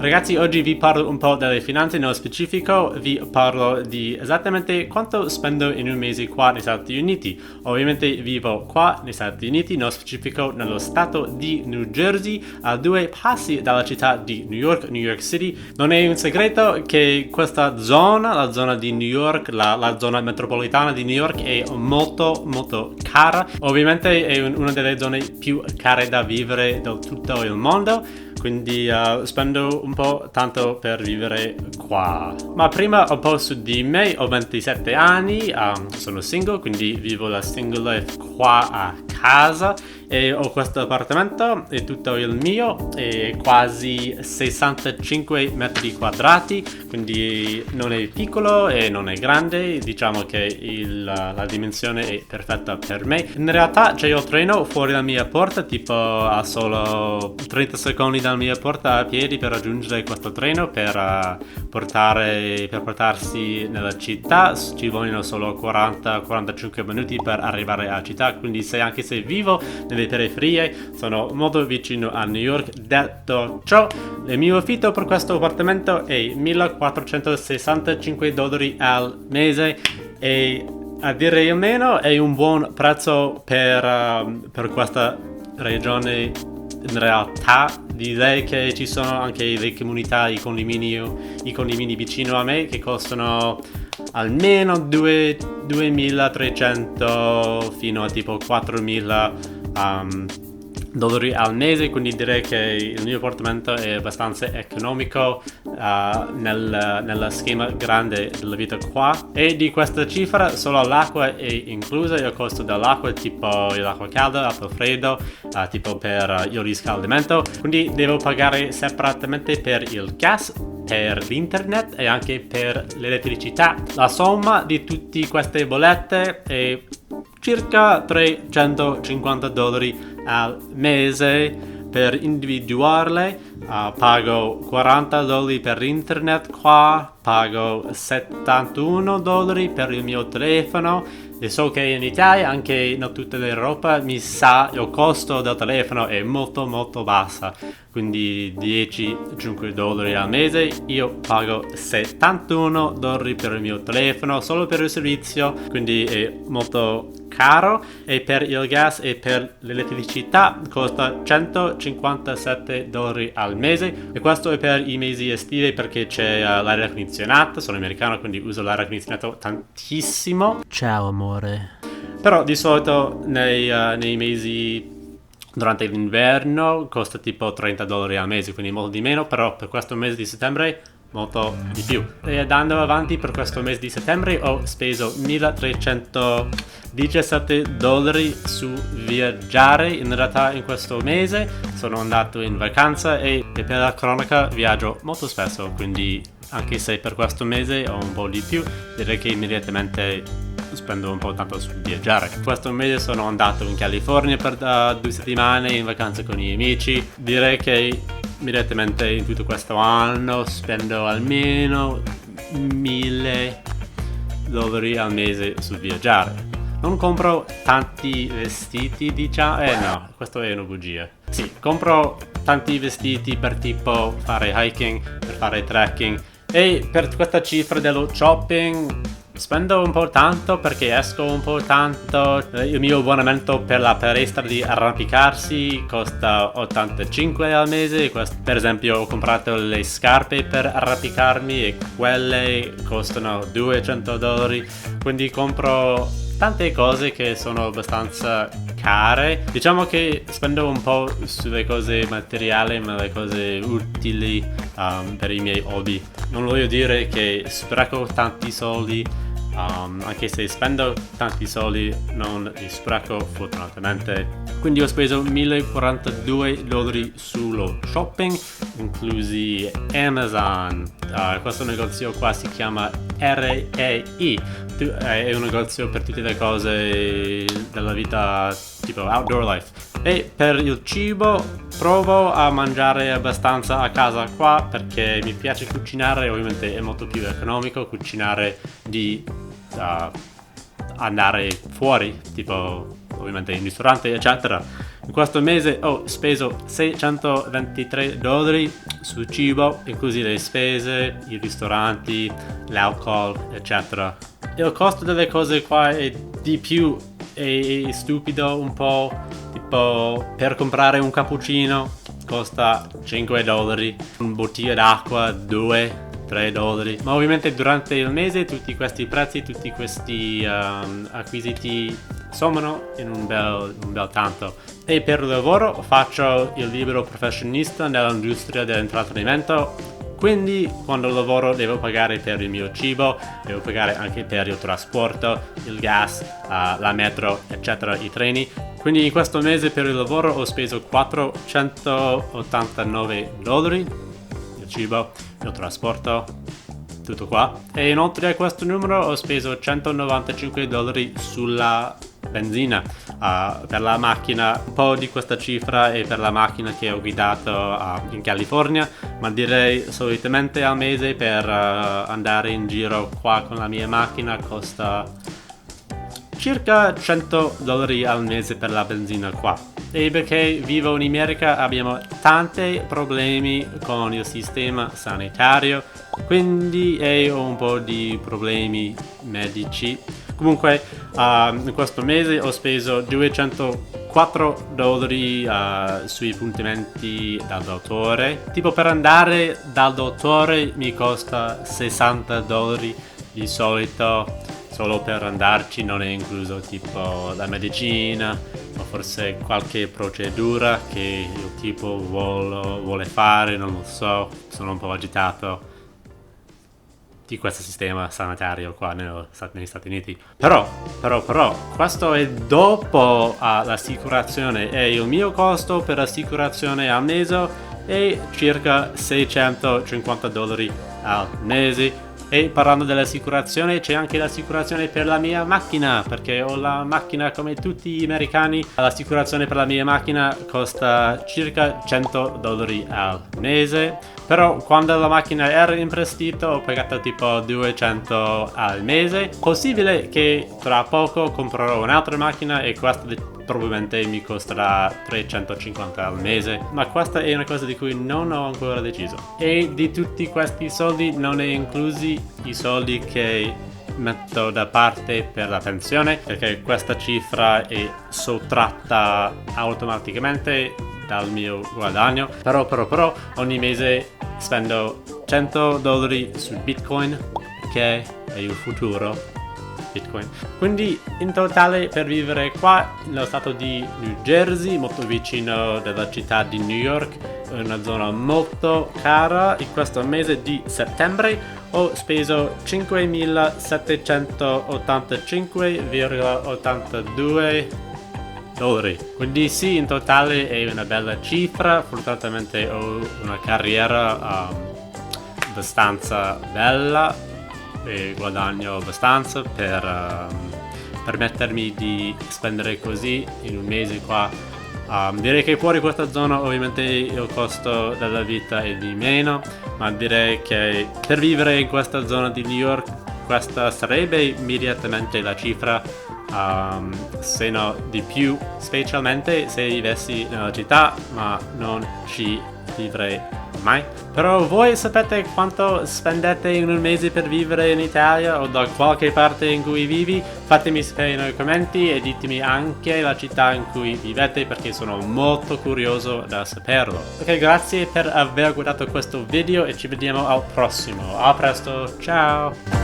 Ragazzi, oggi vi parlo un po' delle finanze, nello specifico vi parlo di esattamente quanto spendo in un mese qua negli Stati Uniti. Ovviamente vivo qua negli Stati Uniti, nello specifico nello stato di New Jersey, a 2 passi dalla città di New York City. Non è un segreto che questa zona, la zona di New York, la zona metropolitana di New York è molto cara. Ovviamente è una delle zone più care da vivere da tutto il mondo. Quindi spendo un po' tanto per vivere qua. Ma prima un po' su di me, ho 27 anni, sono single, quindi vivo la single life qua a casa e ho questo appartamento, è tutto il mio, è quasi 65 metri quadrati, quindi non è piccolo e non è grande, diciamo che la dimensione è perfetta per me. In realtà c'è il treno fuori dalla mia porta, tipo a solo 30 secondi dalla mia porta a piedi per raggiungere questo treno, per portarsi nella città. Ci vogliono solo 40-45 minuti per arrivare alla città, quindi anche se vivo nelle periferie sono molto vicino a New York. Detto ciò, il mio affitto per questo appartamento è $1,465 al mese e a dire il meno è un buon prezzo per questa regione. In realtà direi che ci sono anche le comunità, i condomini vicino a me che costano almeno 2.300 fino a tipo 4.000 dollari al mese, quindi direi che il mio appartamento è abbastanza economico nella schema grande della vita qua. E di questa cifra solo l'acqua è inclusa, il costo dell'acqua, tipo l'acqua calda, l'acqua fredda, tipo per il riscaldamento, quindi devo pagare separatamente per il gas, per l'internet e anche per l'elettricità. La somma di tutte queste bollette è circa $350 al mese. Per individuarle pago $40 per internet qua, pago $71 per il mio telefono e so che in Italia, anche in tutta l'Europa, mi sa il costo del telefono è molto bassa, quindi $10-5 al mese. Io pago $71 per il mio telefono solo per il servizio, quindi è molto caro. E per il gas e per l'elettricità costa $157 al mese, e questo è per i mesi estivi perché c'è l'aria condizionata. Sono americano, quindi uso l'aria condizionato tantissimo. Ciao amore. Però di solito nei mesi durante l'inverno costa tipo $30 al mese, quindi molto di meno. Però per questo mese di settembre molto di più. E andando avanti, per questo mese di settembre ho speso $1.317 su viaggiare. In realtà in questo mese sono andato in vacanza e per la cronaca viaggio molto spesso, quindi anche se per questo mese ho un po' di più, direi che immediatamente spendo un po' tanto su viaggiare. Questo mese sono andato in California per 2 settimane in vacanza con i amici. Direi che immediatamente in tutto questo anno spendo almeno $1.000 al mese su viaggiare. Non compro tanti vestiti, diciamo. No, questo è una bugia. Sì, compro tanti vestiti per tipo fare hiking, per fare trekking, e per questa cifra dello shopping spendo un po' tanto perché esco un po' tanto. Il mio abbonamento per la palestra di arrampicarsi costa $85 al mese. Per esempio ho comprato le scarpe per arrampicarmi e quelle costano $200, quindi compro tante cose che sono abbastanza care. Diciamo che spendo un po' sulle cose materiali, ma le cose utili per i miei hobby. Non voglio dire che spreco tanti soldi, anche se spendo tanti soldi non li spreco fortunatamente. Quindi ho speso $1.042 sullo shopping, inclusi Amazon. Questo negozio qua si chiama REI, è un negozio per tutte le cose della vita, tipo outdoor life. E per il cibo provo a mangiare abbastanza a casa qua perché mi piace cucinare. Ovviamente è molto più economico cucinare di andare fuori, tipo ovviamente in ristorante eccetera. In questo mese ho speso $623 su cibo, inclusi le spese, i ristoranti, l'alcol, eccetera. Il costo delle cose qua è di più, è stupido un po', tipo per comprare un cappuccino costa $5, una bottiglia d'acqua $2-3, ma ovviamente durante il mese tutti questi prezzi, tutti questi acquisiti sommano in un bel tanto. E per il lavoro faccio il libero professionista nell'industria dell'intrattenimento, quindi quando lavoro devo pagare per il mio cibo, devo pagare anche per il trasporto, il gas, la metro, eccetera, i treni. Quindi in questo mese per il lavoro ho speso $489, il cibo, il trasporto, tutto qua. E inoltre a questo numero ho speso $195 sulla benzina per la macchina. Un po' di questa cifra è per la macchina che ho guidato in California, ma direi solitamente al mese per andare in giro qua con la mia macchina costa circa $100 al mese per la benzina qua. E perché vivo in America abbiamo tanti problemi con il sistema sanitario, quindi ho un po' di problemi medici. Comunque in questo mese ho speso $204 sui appuntamenti dal dottore. Tipo per andare dal dottore mi costa $60 di solito. Solo per andarci, non è incluso tipo la medicina o forse qualche procedura che il tipo vuole fare, non lo so, sono un po' agitato di questo sistema sanitario qua negli Stati Uniti. Però, questo è dopo l'assicurazione e il mio costo per l'assicurazione al mese è circa $650 al mese. E parlando dell'assicurazione, c'è anche l'assicurazione per la mia macchina, perché ho la macchina come tutti gli americani. L'assicurazione per la mia macchina costa circa $100 al mese, però quando la macchina era in prestito ho pagato tipo $200 al mese. Possibile che tra poco comprerò un'altra macchina e questa probabilmente mi costerà $350 al mese, ma questa è una cosa di cui non ho ancora deciso. E di tutti questi soldi non è inclusi i soldi che metto da parte per la pensione, perché questa cifra è sottratta automaticamente dal mio guadagno. Però ogni mese spendo $100 su Bitcoin, che è il futuro Bitcoin. Quindi in totale per vivere qua nello stato di New Jersey, molto vicino della città di New York, una zona molto cara, in questo mese di settembre ho speso $5.785,82. Quindi sì, in totale è una bella cifra. Fortunatamente ho una carriera abbastanza bella e guadagno abbastanza per permettermi di spendere così in un mese qua. Direi che fuori questa zona ovviamente il costo della vita è di meno, ma direi che per vivere in questa zona di New York questa sarebbe immediatamente la cifra, se no di più, specialmente se vivessi nella città, ma non ci vivrei mai. Però voi sapete quanto spendete in un mese per vivere in Italia o da qualche parte in cui vivi? Fatemi sapere nei commenti e ditemi anche la città in cui vivete, perché sono molto curioso da saperlo. Ok, grazie per aver guardato questo video e ci vediamo al prossimo. A presto, ciao!